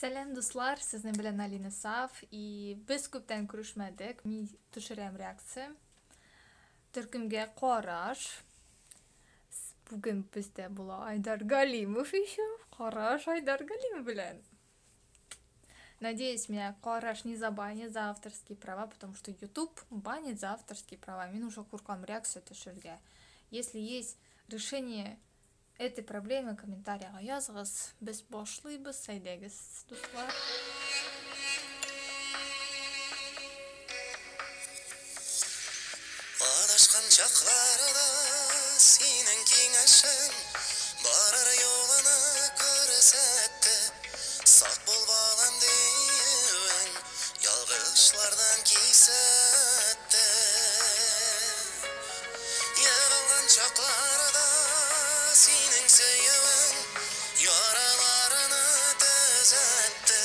Сәлем дуслар, сезнең белән Алина Саф и без күптән күрешмәдек. Мин төшерәм реакция. Төркемгә караш. Бүген бездә була Айдар Галимов еще. Караш Айдар Галимов белән. Надеюсь, меня караш не забанит за авторские права, потому что YouTube банит за авторские права. Мин уже куркам реакцию төшергә. Если есть решение этой проблемы, комментарийга языгыз. Без башлыйбыз, әйдәгез, дуслар. Адашкан чакларда синең киңәшең барыр юлына күрсәтте. Сак бул балам диюең ялгышлардан кисәтте. Егылган чакларда синең сөюең яраларына төзәтте.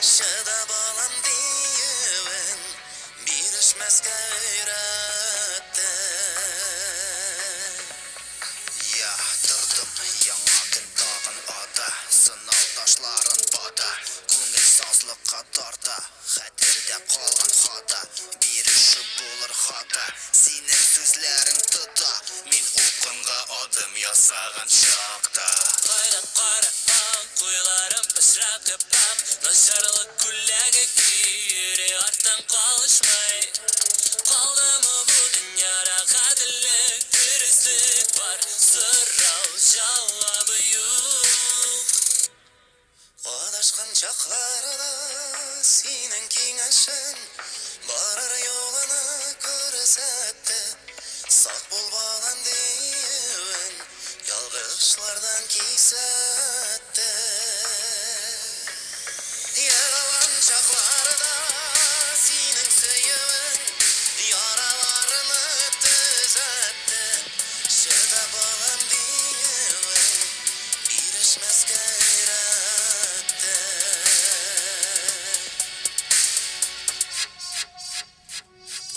Шыда балам диюең бирешмәскә өйрәтте. Я тұрдым яңа күн тағын ата, сынау ташларын бата, күңіл сазлыққа тарта, хәтердә қалған хата, биреші булыр хата, синең сүзләрің тұта, мин упқынға адым ясаған шақта. Қайрап қойларым пішрап кеппақ, нашарлық күлләге күйері арттан қалышмай. Қалдымы бұл дүнияра қадірлік, дұрыстық бар, сұрау жауабы юқ. Адашқан чакларда синең киңәшең барыр юлына күрсәтте. Сак бул балам диюең ялгышлардан кисәтте. Егылган чакларда синең сөюең яраларыма төзәтте. Шыда балам диюең бирешмәскә өйрәтте.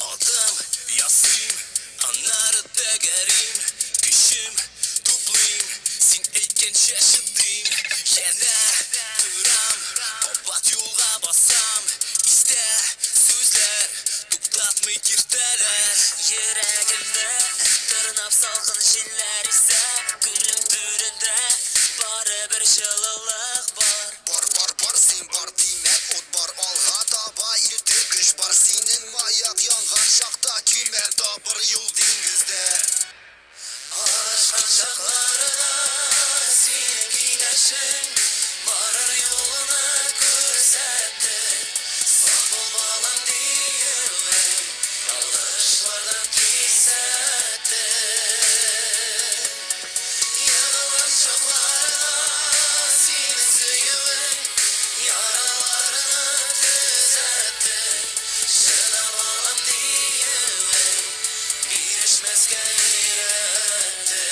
Адым ясыйм, аннары тәгәрим, көчем туплыйм, син әйткәнчә шыдыйм. Янә турам, кабат юлга басам, истә сүзләр туктатмый киртәләр. Йөрәгемдә тырнап салкын җилләр исә, күңелем түрендә барыбер җылылык бар. Бар, син бар димәк, ут бар алга таба, илтер көч бар синең маяк янган чакта, кимән табыр юл диңгездә. Адашкан чакларда синең киңәшең барыр юлына күрсәтте. Сак бул балам диюең ялгышлардан кисәтте. Егылган чакларда синең сөюең яраларына төзәтте. Шыда балам диюең бирешмәскә өйрәтте.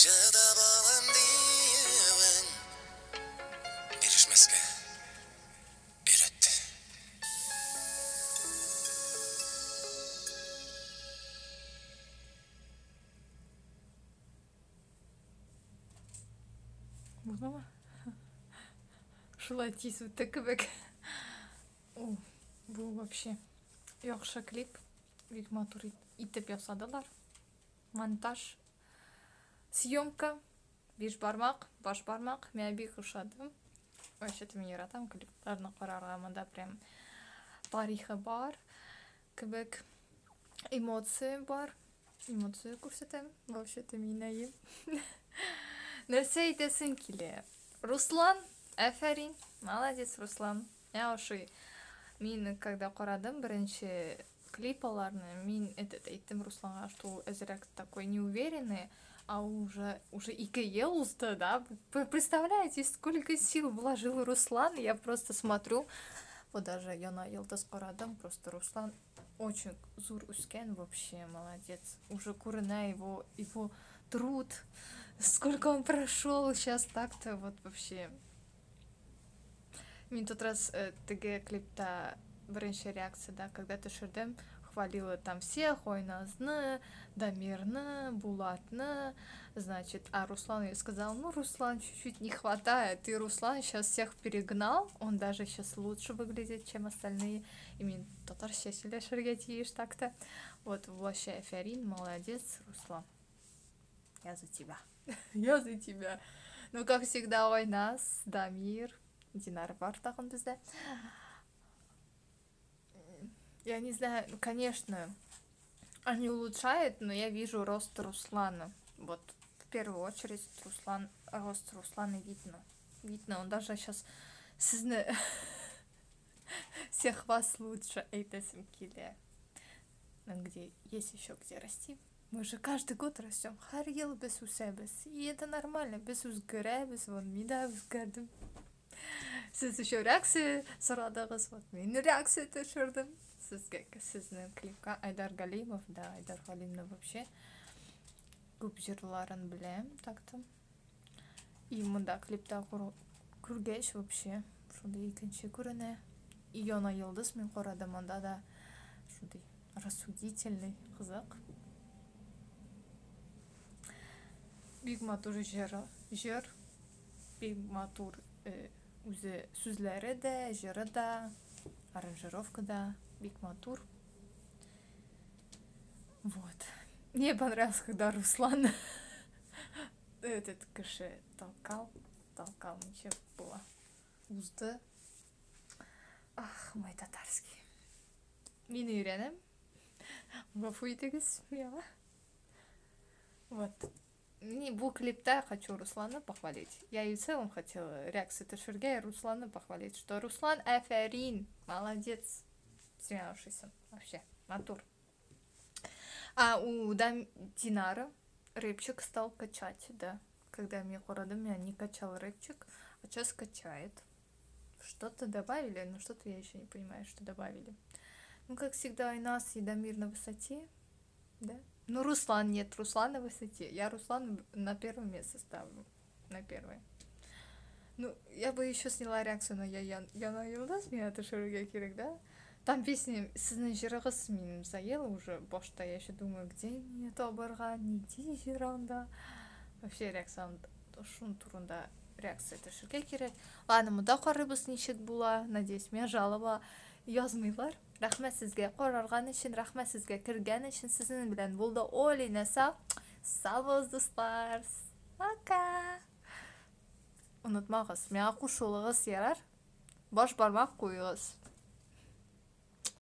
Шыда балам диюең бирешмәскә өйрәтте. Булмамы? Шулай тиз үтте кебек. Бу вообще яхшы клип. Бик матур итеп ясадылар. Монтаж, съемка, биш бармак, баш бармак. Миңа бик ошады. Вообще-то мин яратам клипларны карарга, монда прям тарихы бар кебек, эмоция бар. Эмоция күрсәтәм. Вообще-то мин әйем. Нәрсә әйтәсең килә? Руслан, афәрин. Молодец, Руслан. Я ошый. Мин когда карадым беренче клипаларны, мин әйттем Русланга, что әзрәк такой неуверенный, а уже 2 ел узды, да? Вы представляете, сколько сил вложил Руслан? Я просто смотрю, вот даже я на Йылдыз карадым, просто Руслан очень зур үскән, вообще молодец. Уже күренә его труд, сколько он прошел сейчас так-то, вот вообще. Мин тот раз теге клипта беренче реакция, да, когда төшердем, похвалила там всех, Ойназны, Дамирны, Булатны, значит, а Руслан ей сказал, ну, Руслан чуть-чуть не хватает, и Руслан сейчас всех перегнал, он даже сейчас лучше выглядит, чем остальные, и мен татарша сөйлешерге тиеш так-то. Вот, вообще, Аферин, молодец, Руслан. Я за тебя. Я за тебя. Ну, как всегда, Ойназ, Дамир, Динар бар тагын бездә. Я не знаю, ну, конечно, они улучшают, но я вижу рост Руслана. Вот, в первую очередь, рост Руслана видно. Видно, он даже сейчас всех вас лучше эйтесим киле. Где есть еще где расти. Мы же каждый год растем. Har yıl без усебес. И это нормально. Без узгыребес, вон мида узгырдым. Сіз еще реакция сұрадыңыз, вот мен реакция төшірдім. Сіздің клипқа Айдар Галимов, да, Айдар Галимовны вообще көп жырларын білем, так-то. И мұнда клипта көргеш вообще, шуды екінші көріне. И Йона Йылдыз мен қорадым, мұнда да шуды рассудительный қызық. Бик матур жыр, бик матур өзі сөзлері де, жыры да, аранжировка да, бик матур. Вот. Мне понравилось, когда Руслан этот кеше толкал, ничего было. Узды. Ах, мой татарский. Мен үйренем. Ғафу етіңіз, мияға. Вот. Бұл клипта хочу Руслана похвалить. Я и в целом хотела реакцию Ташурге и Руслана похвалить, что Руслан Аферин, молодец, смеявшийся, вообще, матур. А у Динара рэпчик стал качать, да. Когда мне городом я не качал рэпчик, а сейчас качает. Что-то добавили, но что-то я еще не понимаю, что добавили. Ну, как всегда, и нас, и Дамир на высоте, да. Ну, Руслан нет, Руслан на высоте. Я Руслан на первое место ставлю. На первое. Ну, я бы еще сняла реакцию на Яна Йылдыз, меня Ташурге керек, да? Там песня «Сіздің жырығыз» менің заела уже, бошта, я еще думаю, где мне тобырға, неде жырында. Вообще реакция шун турында реакция Ташурге керек. Ладно, мұнда қарыбыз нешек була, надеюсь, мен жалыба язмайлар. Рахмет сізге қорарған үшін, рахмет сізге кірген үшін, сіздің білен болды Олина сау. Сау болыңыз, достар. Пока. Ұнытмағыз, мені қушылығыз ярар. Баш бармақ қойыңыз.